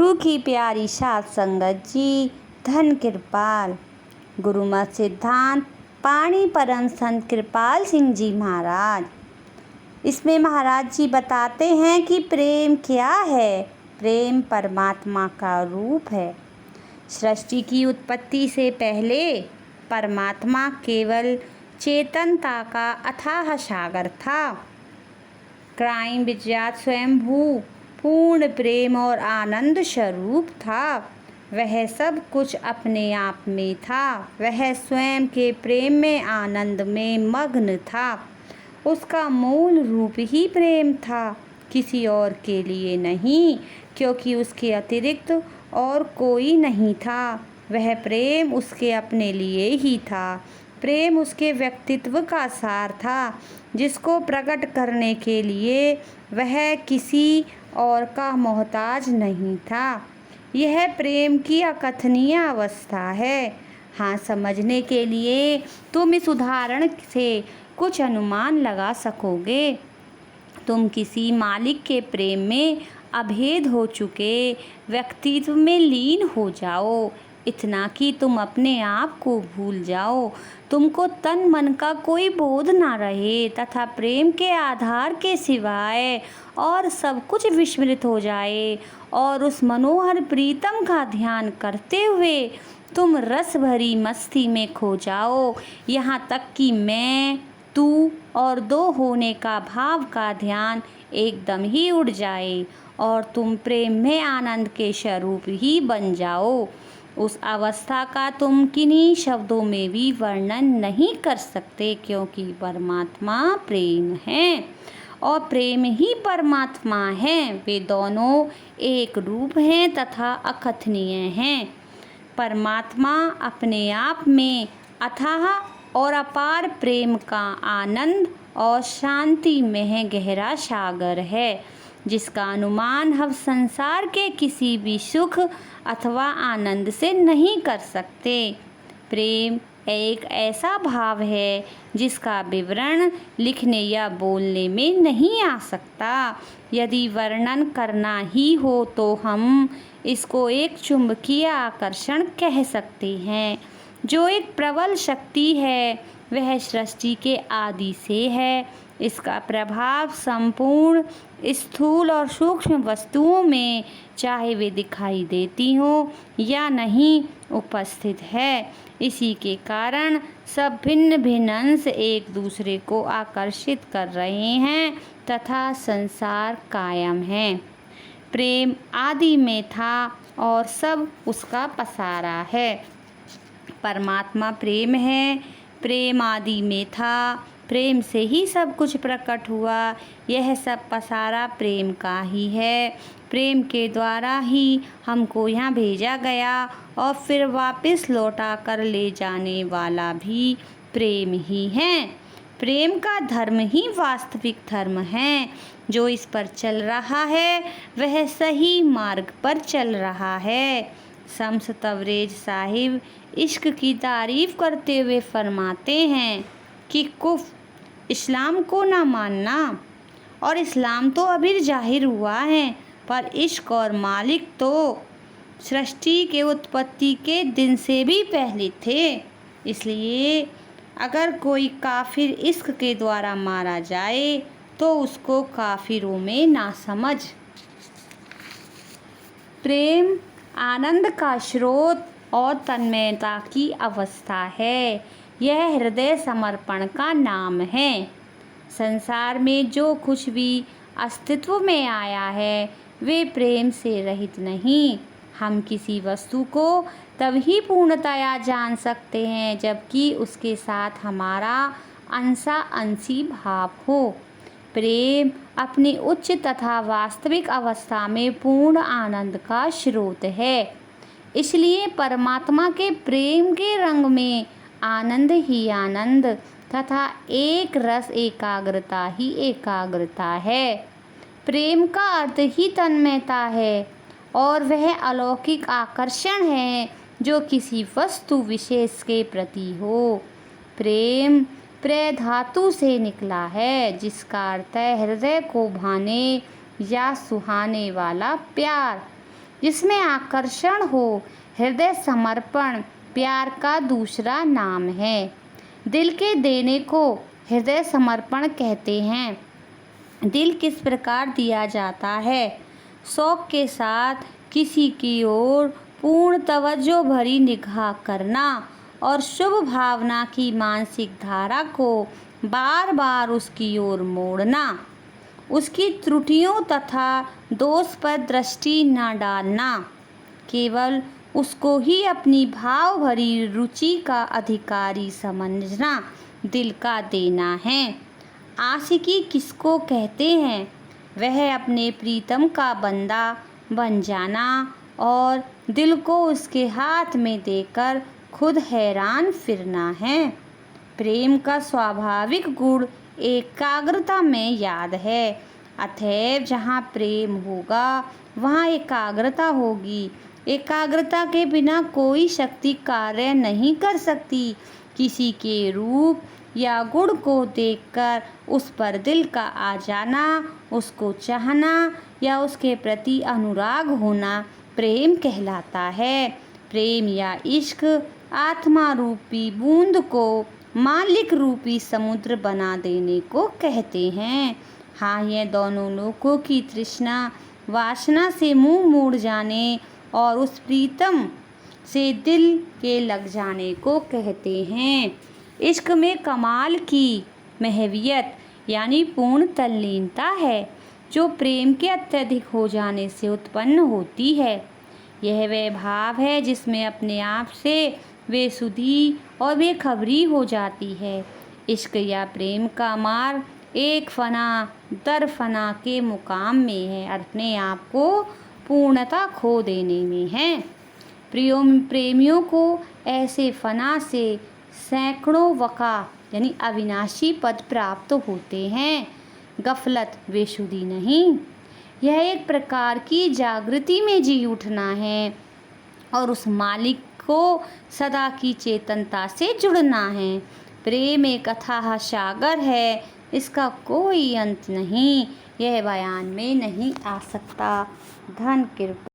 गुरु की प्यारी सात संगत जी, धन कृपाल। गुरुमत सिद्धांत पाणी परम संत कृपाल सिंह जी महाराज। इसमें महाराज जी बताते हैं कि प्रेम क्या है। प्रेम परमात्मा का रूप है। सृष्टि की उत्पत्ति से पहले परमात्मा केवल चेतनता का अथाह सागर था। क्राइम विज्ञात स्वयंभू पूर्ण प्रेम और आनंद स्वरूप था। वह सब कुछ अपने आप में था। वह स्वयं के प्रेम में आनंद में मग्न था। उसका मूल रूप ही प्रेम था, किसी और के लिए नहीं, क्योंकि उसके अतिरिक्त और कोई नहीं था। वह प्रेम उसके अपने लिए ही था। प्रेम उसके व्यक्तित्व का सार था, जिसको प्रकट करने के लिए वह किसी और का मोहताज नहीं था। यह प्रेम की अकथनीय अवस्था है। हाँ, समझने के लिए तुम इस उदाहरण से कुछ अनुमान लगा सकोगे। तुम किसी मालिक के प्रेम में अभेद हो चुके व्यक्तित्व में लीन हो जाओ, इतना कि तुम अपने आप को भूल जाओ। तुमको तन मन का कोई बोध ना रहे तथा प्रेम के आधार के सिवाय और सब कुछ विस्मृत हो जाए, और उस मनोहर प्रीतम का ध्यान करते हुए तुम रस भरी मस्ती में खो जाओ। यहाँ तक कि मैं, तू और दो होने का भाव का ध्यान एकदम ही उड़ जाए और तुम प्रेम में आनंद के स्वरूप ही बन जाओ। उस अवस्था का तुम किन्हीं शब्दों में भी वर्णन नहीं कर सकते, क्योंकि परमात्मा प्रेम है और प्रेम ही परमात्मा है। वे दोनों एक रूप हैं तथा अकथनीय हैं। परमात्मा अपने आप में अथाह और अपार प्रेम का आनंद और शांति में गहरा सागर है, जिसका अनुमान हम संसार के किसी भी सुख अथवा आनंद से नहीं कर सकते। प्रेम एक ऐसा भाव है जिसका विवरण लिखने या बोलने में नहीं आ सकता। यदि वर्णन करना ही हो तो हम इसको एक चुंबकीय आकर्षण कह सकते हैं, जो एक प्रबल शक्ति है। वह सृष्टि के आदि से है। इसका प्रभाव संपूर्ण स्थूल और सूक्ष्म वस्तुओं में, चाहे वे दिखाई देती हों या नहीं, उपस्थित है। इसी के कारण सब भिन्न भिन्न अंश एक दूसरे को आकर्षित कर रहे हैं तथा संसार कायम है। प्रेम आदि में था और सब उसका पसारा है। परमात्मा प्रेम है। प्रेम आदि में था। प्रेम से ही सब कुछ प्रकट हुआ। यह सब पसारा प्रेम का ही है। प्रेम के द्वारा ही हमको यहाँ भेजा गया और फिर वापस लौटा कर ले जाने वाला भी प्रेम ही है। प्रेम का धर्म ही वास्तविक धर्म है। जो इस पर चल रहा है वह सही मार्ग पर चल रहा है। शम्स तबरेज साहिब इश्क की तारीफ करते हुए फरमाते हैं कि कुफ इस्लाम को ना मानना, और इस्लाम तो अभी जाहिर हुआ है, पर इश्क और मालिक तो सृष्टि के उत्पत्ति के दिन से भी पहले थे। इसलिए अगर कोई काफिर इश्क के द्वारा मारा जाए तो उसको काफिरों में ना समझ। प्रेम आनंद का स्रोत और तन्मयता की अवस्था है। यह हृदय समर्पण का नाम है। संसार में जो कुछ भी अस्तित्व में आया है वे प्रेम से रहित नहीं। हम किसी वस्तु को तभी पूर्णतया जान सकते हैं जबकि उसके साथ हमारा अंशा अंशी भाव हो। प्रेम अपनी उच्च तथा वास्तविक अवस्था में पूर्ण आनंद का स्रोत है। इसलिए परमात्मा के प्रेम के रंग में आनंद ही आनंद तथा एक रस एकाग्रता ही एकाग्रता है। प्रेम का अर्थ ही तन्मयता है और वह अलौकिक आकर्षण है जो किसी वस्तु विशेष के प्रति हो। प्रेम प्रेय धातु से निकला है, जिसका अर्थ है हृदय को भाने या सुहाने वाला प्यार। जिसमें आकर्षण हो। हृदय समर्पण प्यार का दूसरा नाम है। दिल के देने को हृदय समर्पण कहते हैं। दिल किस प्रकार दिया जाता है? शौक के साथ किसी की ओर पूर्ण तवज्जो भरी निगाह करना और शुभ भावना की मानसिक धारा को बार बार उसकी ओर मोड़ना। उसकी त्रुटियों तथा दोष पर दृष्टि न डालना। केवल उसको ही अपनी भाव भरी रुचि का अधिकारी समझना दिल का देना है। आशिकी किसको कहते हैं? वह अपने प्रीतम का बंदा बन जाना और दिल को उसके हाथ में देकर खुद हैरान फिरना है। प्रेम का स्वाभाविक गुण एकाग्रता में याद है। अतएव जहाँ प्रेम होगा वहाँ एकाग्रता होगी। एकाग्रता के बिना कोई शक्ति कार्य नहीं कर सकती। किसी के रूप या गुण को देखकर उस पर दिल का आ जाना, उसको चाहना या उसके प्रति अनुराग होना प्रेम कहलाता है। प्रेम या इश्क आत्मा रूपी बूंद को मालिक रूपी समुद्र बना देने को कहते हैं। हाँ, यह दोनों लोगों की तृष्णा वासना से मुंह मोड़ जाने और उस प्रीतम से दिल के लग जाने को कहते हैं। इश्क में कमाल की महवियत यानी पूर्ण तल्लीनता है जो प्रेम के अत्यधिक हो जाने से उत्पन्न होती है। यह वह भाव है जिसमें अपने आप से बेसुधी और बेखबरी हो जाती है। इश्क या प्रेम का मार्ग एक फना दर फना के मुकाम में है, अपने आप को पूर्णता खो देने में है। प्रेमियों को ऐसे फना से सैकड़ों वका यानी अविनाशी पद प्राप्त होते हैं। गफलत बेसुधी नहीं, यह एक प्रकार की जागृति में जी उठना है और उस मालिक को सदा की चेतनता से जुड़ना है। प्रेम एक अथाह सागर है, इसका कोई अंत नहीं, यह बयान में नहीं आ सकता। धन कृपा।